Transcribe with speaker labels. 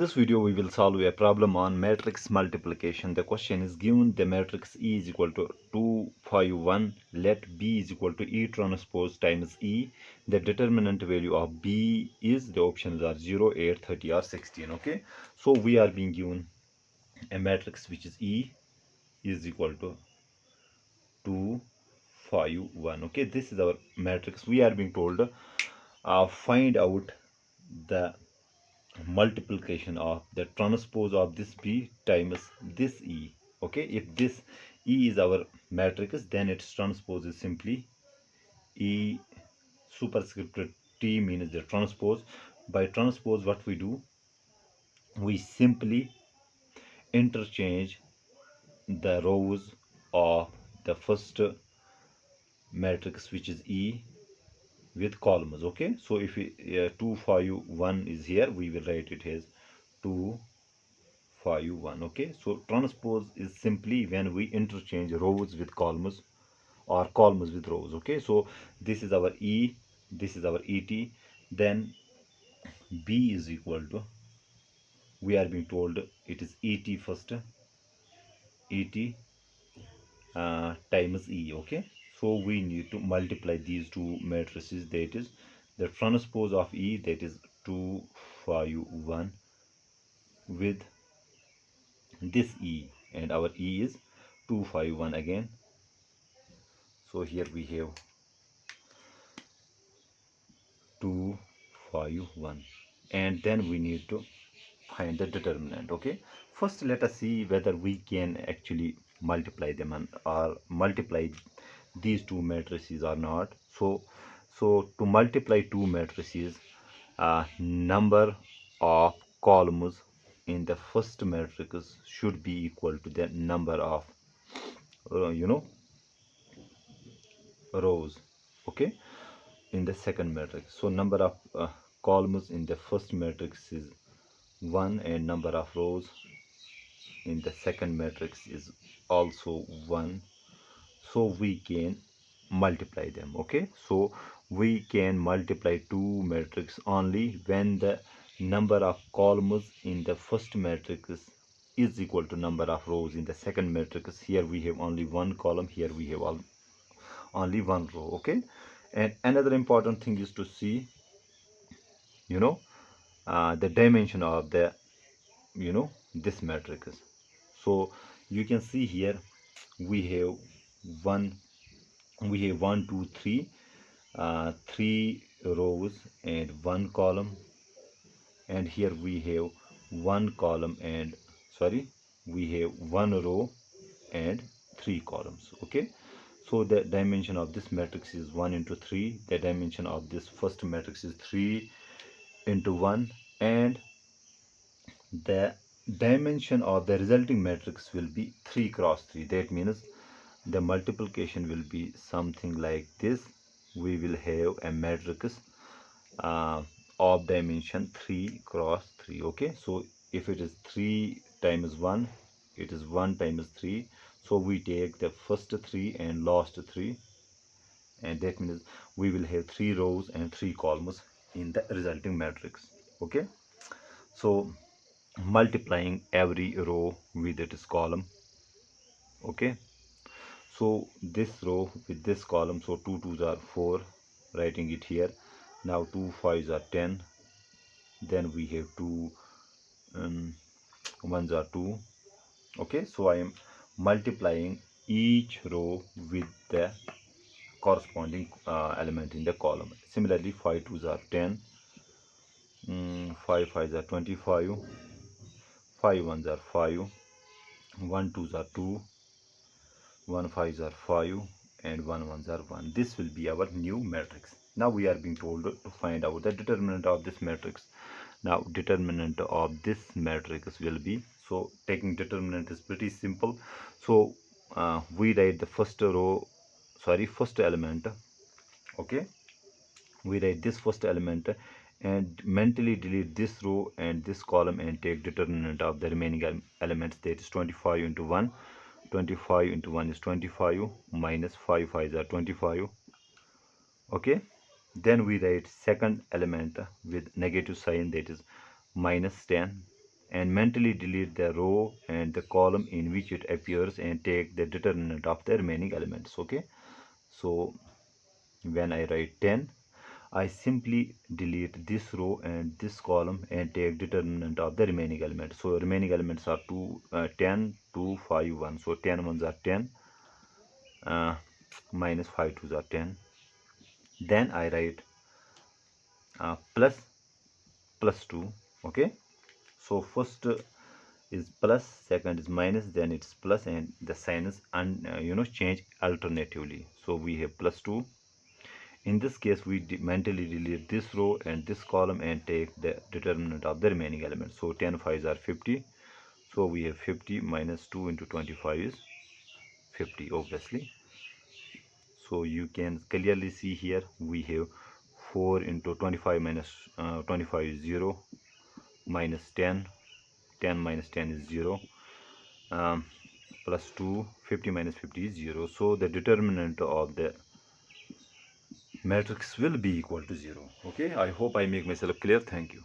Speaker 1: this video, we will solve a problem on matrix multiplication. The question is given the matrix E is equal to 2, 5, 1. Let B is equal to E transpose times E. The determinant value of B is, the options are 0, 8, 30 or 16. Okay. So we are being given a matrix which is E is equal to 2, 5, 1. Okay. This is our matrix. We are being told find out the multiplication of the transpose of this B times this E. Okay, if this E is our matrix, then its transpose is simply E superscript T means the transpose. By transpose, what we do, we simply interchange the rows of the first matrix, which is E, with columns. Okay, so if we 2, 5, 1 is here, we will write it as 2, 5, 1. Okay, so transpose is simply when we interchange rows with columns or columns with rows. Okay, so this is our E, this is our ET. Then B is equal to, we are being told it is ET first, ET times E. Okay, so we need to multiply these two matrices. That is the transpose of E, that is 2, 5, 1, with this E, and our E is 2, 5, 1 again. So here we have 2, 5, 1, and then we need to find the determinant. Okay, first let us see whether we can actually multiply them or multiply these two matrices or not. So to multiply two matrices, number of columns in the first matrix should be equal to the number of rows, okay, in the second matrix. So number of columns in the first matrix is 1, and number of rows in the second matrix is also 1. So we can multiply them. Okay, so we can multiply two matrices only when the number of columns in the first matrix is equal to number of rows in the second matrix. Here we have only one column, here we have only one row. Okay, and another important thing is to see the dimension of the this matrix. So you can see here we have one, we have 1, 2, 3, 3 rows and one column, and here we have one column and we have one row and 3 columns. Okay, so the dimension of this matrix is 1 into 3. The dimension of this first matrix is 3 into 1, and the dimension of the resulting matrix will be 3 cross 3. That means the multiplication will be something like this. We will have a matrix of dimension 3 cross 3. Okay, so if it is 3 times 1, it is 1 times 3. So we take the first 3 and last 3, and that means we will have 3 rows and 3 columns in the resulting matrix. Okay, so multiplying every row with its column. Okay, so this row with this column, so 2 2s are 4, writing it here. Now 2 5s are 10, then we have 2 1s are 2. Okay, so I am multiplying each row with the corresponding element in the column. Similarly, 5 2s are 10, 5 5s are 25, 5 1s are 5, 1 2s are 2, 1 5s are 5, and 1 1s are 1. This will be our new matrix. Now we are being told to find out the determinant of this matrix. Now determinant of this matrix will be, so taking determinant is pretty simple. So we write the first element. Okay, we write this first element and mentally delete this row and this column and take determinant of the remaining elements, that is 25 into 1. 25 into 1 is 25, minus 5 5s are 25. Okay, then we write second element with negative sign, that is minus 10. and mentally delete the row and the column in which it appears and take the determinant of the remaining elements. Okay, so when I write 10, I simply delete this row and this column and take determinant of the remaining elements. So remaining elements are 10, 2, 5, 1. So 10 ones are 10, minus 5 twos are 10. Then I write plus 2. Okay, so first is plus, second is minus, then it's plus, and the sign is change alternatively. So we have plus 2. In this case, we mentally delete this row and this column and take the determinant of the remaining elements. So 10 5s are 50. So we have 50 minus 2 into 25 is 50, obviously. So you can clearly see here we have 4 into 25 minus 25 is 0, minus 10, 10 minus 10 is 0, plus 2, 50 minus 50 is 0. So the determinant of the matrix will be equal to 0. Okay, I hope I make myself clear. Thank you.